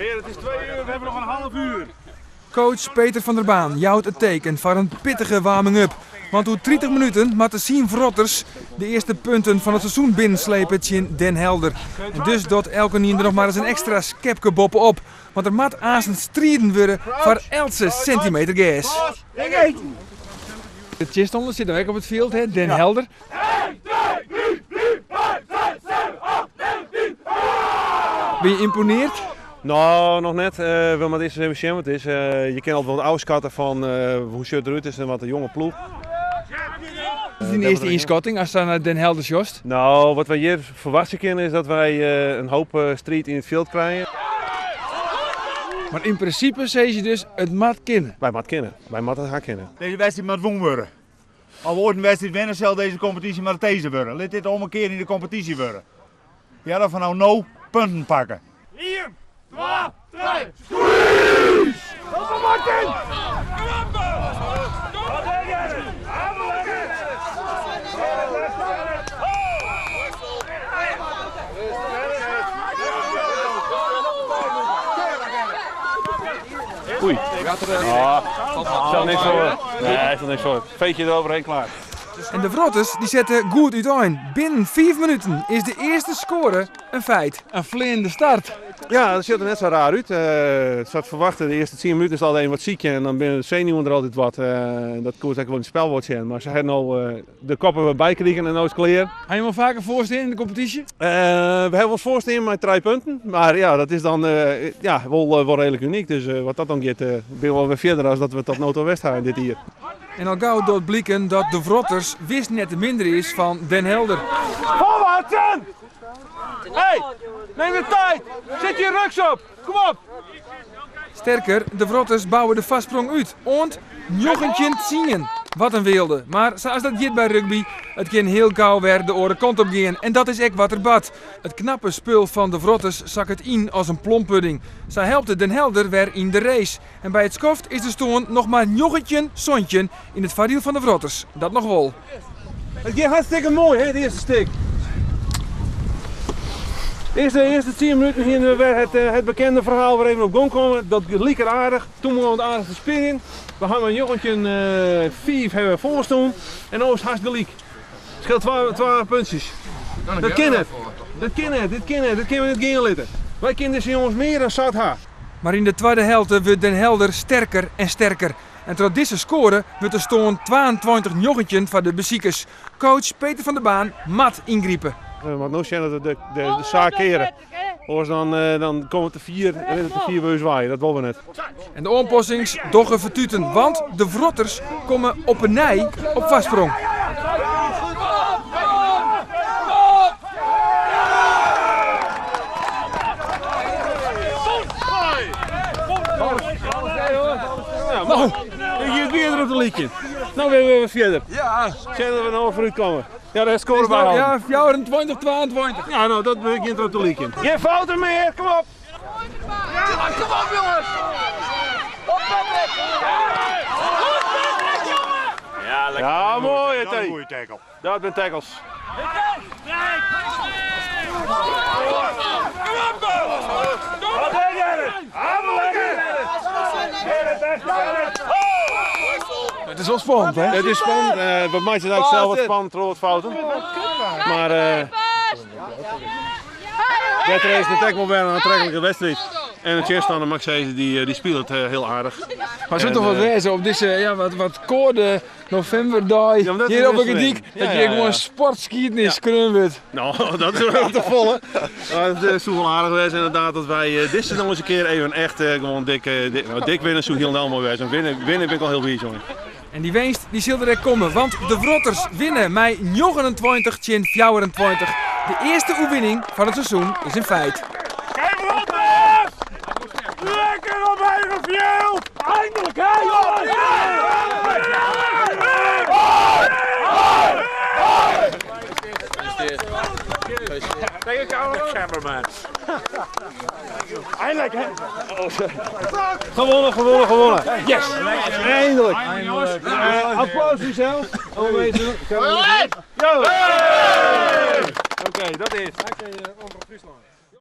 Heer, het is 2 uur, we hebben nog een half uur. Coach Peter van der Baan jouwt het teken voor een pittige warming-up. Want hoe 30 minuten moeten zien Vrotters de eerste punten van het seizoen binnenslepen in Den Helder. En dus doet elke er nog maar eens een extra skepkeboppen op. Want er moet aansend strijden worden voor 11 centimeter gas. De chistonders zitten ook op het veld, hè? Den Helder. 1, 2, 3, 4, 5, 6, 7, 8, 9, 10. Ben je imponeerd? Nou, nog net. Maar het is even shame. Je kent altijd wel de oude schatten van hoe shirt eruit is en wat een jonge ploeg. Wat is de eerste inschatting als je naar Den Helder jost? Nou, wat wij hier verwachten kunnen is dat wij een hoop strijd in het veld krijgen. Maar in principe zeg je dus, het moet kennen. Wij moeten kennen. Wij moeten gaan kennen. Deze wedstrijd moet gewonnen worden. Al wordt een wedstrijd winnen, zal deze competitie maar deze worden. Laat dit om een keer in de competitie worden. Ja, dat we nou punten pakken. 4, 2, 3, squeeze! Dat is Martin! Oei. Stel niks voor. Nee, stel niks voor. Veetje eroverheen, klaar. En de Vrotters die zetten goed uiteen. Binnen 5 minuten is de eerste score een feit. Een vliegende start. Ja, dat ziet er net zo raar uit. Het zat verwachten, de eerste 10 minuten is al een wat ziek en dan binnen de zenuwen er altijd wat. Dat kon eigenlijk wel een spelwoord zijn. Maar ze hebben nou de koppen weer bijkregen en nou is het klaar. Ga je wel vaker voorstellen in de competitie? We hebben ons voorstellen met 3 punten. Maar ja, dat is dan wel redelijk uniek. Dus wat dat dan gaat, ben je wel weer verder als dat we tot Noto West gaan dit hier. En al gauw doet blikken dat de Vrotters wist net de minder is van Den Helder. Voorwaarts! Hey, neem de tijd! Zet je rugs op! Kom op! Sterker, de Vrotters bouwen de vastsprong uit. Und jochentje zingen. Wat een wilde. Maar zoals dat hier bij rugby, het kan heel gauw weer de oren kant op gaan. En dat is echt wat er bad. Het knappe spul van de Vrotters zak het in als een plompudding. Zij helpte Den Helder weer in de race. En bij het skoft is de stoon nog maar jochentje zontje in het vaardiel van de Vrotters. Dat nog wel. Het gaat hartstikke mooi, hè, de eerste stik. De eerste 10 minuten hier het bekende verhaal weer even op gang komen. Dat liep er aardig. Toen moesten we het aardig te spelen. We gaan een jongetje 5 hebben voorstaan. En nu is het hartstikke liek. Het scheelt 12 puntjes. Dat kan het. Dit kunnen we niet gaan laten. Wij kennen deze jongens meer dan zat haar. Maar in de tweede helft wordt Den Helder sterker en sterker. En door deze score wordt er stoon 22 jochentje van de beziekers. Coach Peter van der Baan mat ingrijpen. Maar nu zijn dat de zaak keren. Anders dan komen het te 4 weer zwaaien, dat willen we net. En de onpassings doggen vertuten, want de Vrotters komen op een nij op vastsprong. Nou, ik hier weer op de liedje. Nou weer we verder. Ja. Zijn dat we nou vooruit komen. Ja, daar scoren we al. Ja, 24, 22. Ja, nou dat begint op de liedje. Geen fouten meer, kom op. Ja, kom op jongens! Op Patrick! Ja, lekker. Ja, mooi. Dat is een goede tackle. Dat zijn tackles. Het is wel spannend, hè? Het is spannend. Bij mij is het eigenlijk zelf wat spannend door wat fouten. Maar dit is de tackle weer een aantrekkelijke wedstrijd. En het tegenstander Max Hezen die speelt het heel aardig. Maar zo toch wat wezen op deze wat koude novemberdag hier op een gediek dat je gewoon sportskietnis kunnen wordt. Nou, dat is wel te volle. Het is toch wel aardig geweest inderdaad dat wij dit nog eens een keer even echt gewoon dik winnen. Zo heel snel mooi wezen. Winnen ben ik al heel blij, jongen. En die winst die zal er komen, want de Vrotters winnen met 29-24. De eerste oefening van het seizoen is een feit. Kijk Vrotters! Lekker op eigen veld! Eindelijk hè jongens! Kijk ik aan de cameraman. Eindelijk hè! Gewonnen. Yes! Eindelijk! Applaus voor jezelf. Oké, dat is.